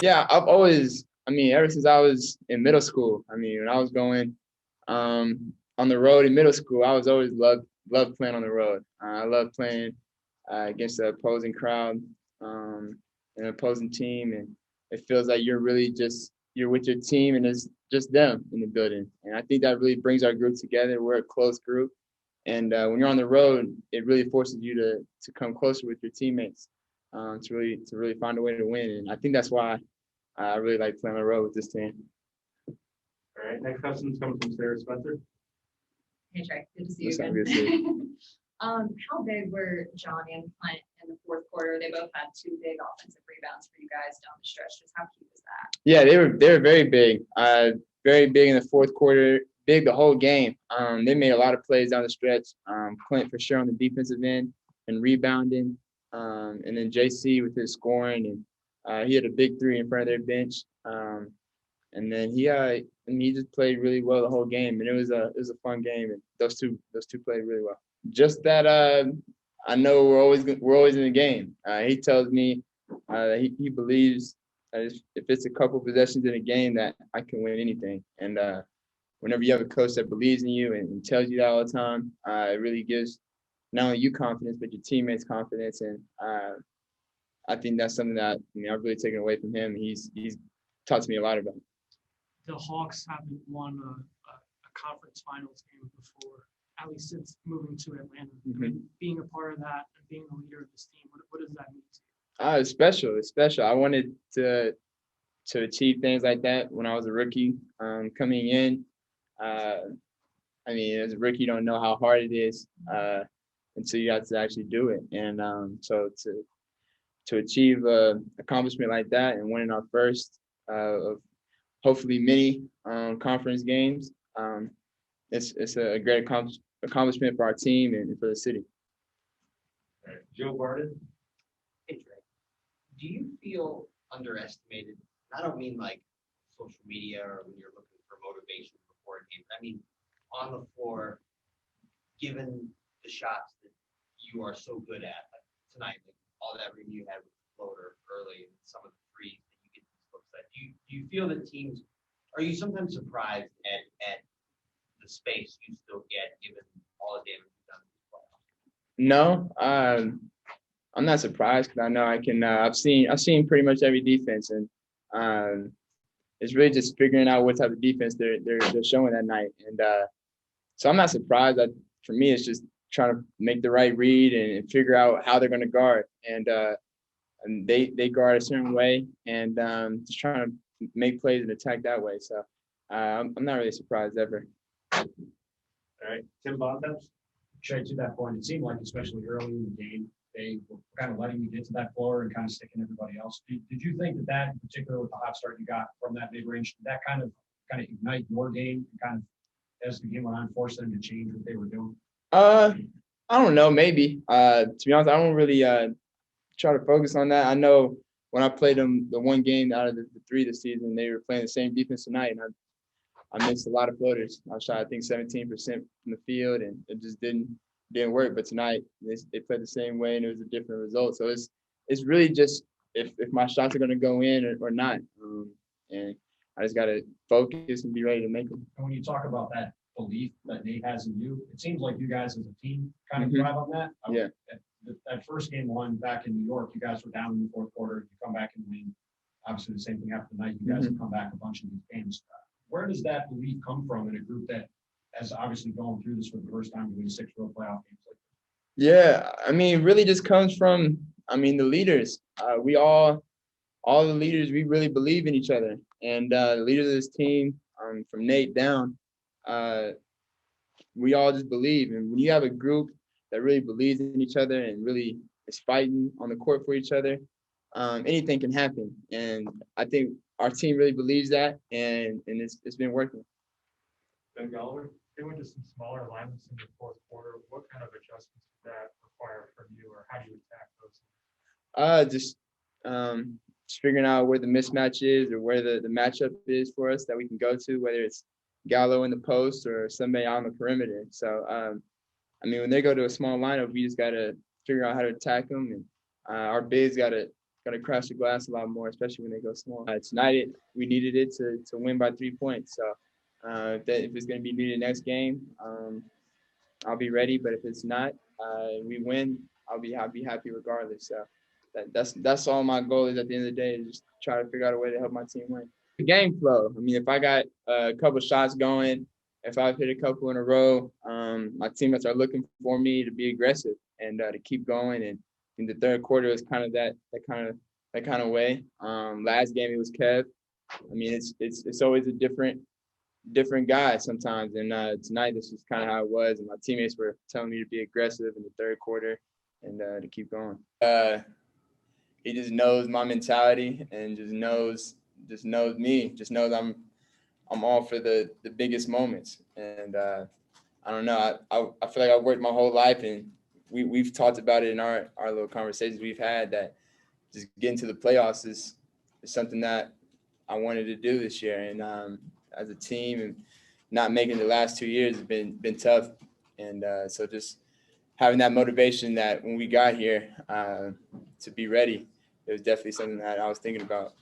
Yeah, I've always, ever since I was in middle school, when I was going on the road in middle school, I was always loved playing on the road. I love playing against the opposing crowd, an opposing team, and it feels like you're with your team, and it's just them in the building. And I think that really brings our group together. We're a close group, and when you're on the road, it really forces you to come closer with your teammates, to really find a way to win. And I think that's why I really like playing on the road with this team. All right, next question is coming from Sarah Spencer. Hey Trae, good to see you Good again. to see you. How big were John and Clint in the fourth quarter? They both had two big offensive rebounds for you guys down the stretch. Just how cute was that? Yeah, they were very big in the fourth quarter, big the whole game. They made a lot of plays down the stretch. Clint for sure on the defensive end and rebounding, and then JC with his scoring, and he had a big three in front of their bench. And then he just played really well the whole game, and it was a fun game. And those two played really well. Just that I know we're always in the game. He tells me that he believes that if it's a couple possessions in a game that I can win anything. And whenever you have a coach that believes in you and tells you that all the time, it really gives not only you confidence but your teammates confidence. And I think that's something that I've really taken away from him. He's taught me a lot about it. The Hawks haven't won a conference finals game before, at least since moving to Atlanta. Mm-hmm. Being a part of that and being the leader of this team, what does that mean to you? It's special. It's special. I wanted to achieve things like that when I was a rookie. Coming in, as a rookie, you don't know how hard it is until you have to actually do it. And so to achieve accomplishment like that and winning our first of hopefully many conference games, it's a great accomplishment for our team and for the city. All right, Joe Barden. Hey, Trae, do you feel underestimated? I don't mean like social media or when you're looking for motivation before a game. I mean on the floor, given the shots that you are so good at, like tonight, like all that room you had with the floater early and some of the threes that you get these looks at. Do you feel that teams, are you sometimes surprised at the space you still get given all the damage you've done in this playoffs? No, I'm not surprised because I know I can. I've seen pretty much every defense, and it's really just figuring out what type of defense they're showing that night. And so I'm not surprised. For me, it's just trying to make the right read and figure out how they're going to guard. And they guard a certain way, and just trying to make plays and attack that way. So I'm not really surprised ever. All right, Tim Bontemps. Trae, to that point, it seemed like, especially early in the game, they were kind of letting you get to that floor and kind of sticking everybody else. Did you think that in particular with the hot start you got from that mid range, did that kind of ignite your game and kind of, as the game went on, force them to change what they were doing? I don't know, maybe. To be honest, I don't really try to focus on that. I know when I played them the one game out of the three this season, they were playing the same defense tonight, and I missed a lot of floaters. I shot, I think, 17% from the field, and it just didn't work. But tonight, they played the same way, and it was a different result. So it's really just if my shots are going to go in or not. And I just got to focus and be ready to make them. And when you talk about that belief that Nate has in you, it seems like you guys as a team kind of thrive on that. Yeah. That first game won back in New York, you guys were down in the fourth quarter. You come back and win. Obviously, the same thing after the night. You guys have come back a bunch of these games. Where does that belief come from in a group that has obviously gone through this for the first time to win 6 real playoff games like this? Yeah, it really just comes from, the leaders. We all the leaders, we really believe in each other. And the leaders of this team, from Nate down, we all just believe. And when you have a group that really believes in each other and really is fighting on the court for each other, anything can happen. And I think our team really believes that, and it's been working. Ben Galloway. They went to some smaller alignments in the fourth quarter. What kind of adjustments did that require from you, or how do you attack those? Just figuring out where the mismatch is or where the matchup is for us that we can go to, whether it's Gallo in the post or somebody on the perimeter. So, when they go to a small lineup, we just got to figure out how to attack them, and our bigs got to gotta crash the glass a lot more, especially when they go small. Tonight we needed it to win by 3 points. So if it's gonna be needed next game, I'll be ready. But if it's not, we win, I'll be happy regardless. So that's all my goal is at the end of the day, is just try to figure out a way to help my team win. The game flow. I mean, if I got a couple shots going, if I've hit a couple in a row, my teammates are looking for me to be aggressive and to keep going. And in the third quarter, it's kind of that kind of way. Last game it was Kev. I mean, it's always a different guy sometimes. And tonight, this is kind of how it was. And my teammates were telling me to be aggressive in the third quarter and to keep going. He just knows my mentality and just knows me. Just knows I'm all for the biggest moments. And I don't know. I feel like I've worked my whole life, and we've talked about it in our little conversations we've had, that just getting to the playoffs is something that I wanted to do this year. And as a team, and not making the last 2 years has been tough. And so just having that motivation that when we got here to be ready, it was definitely something that I was thinking about.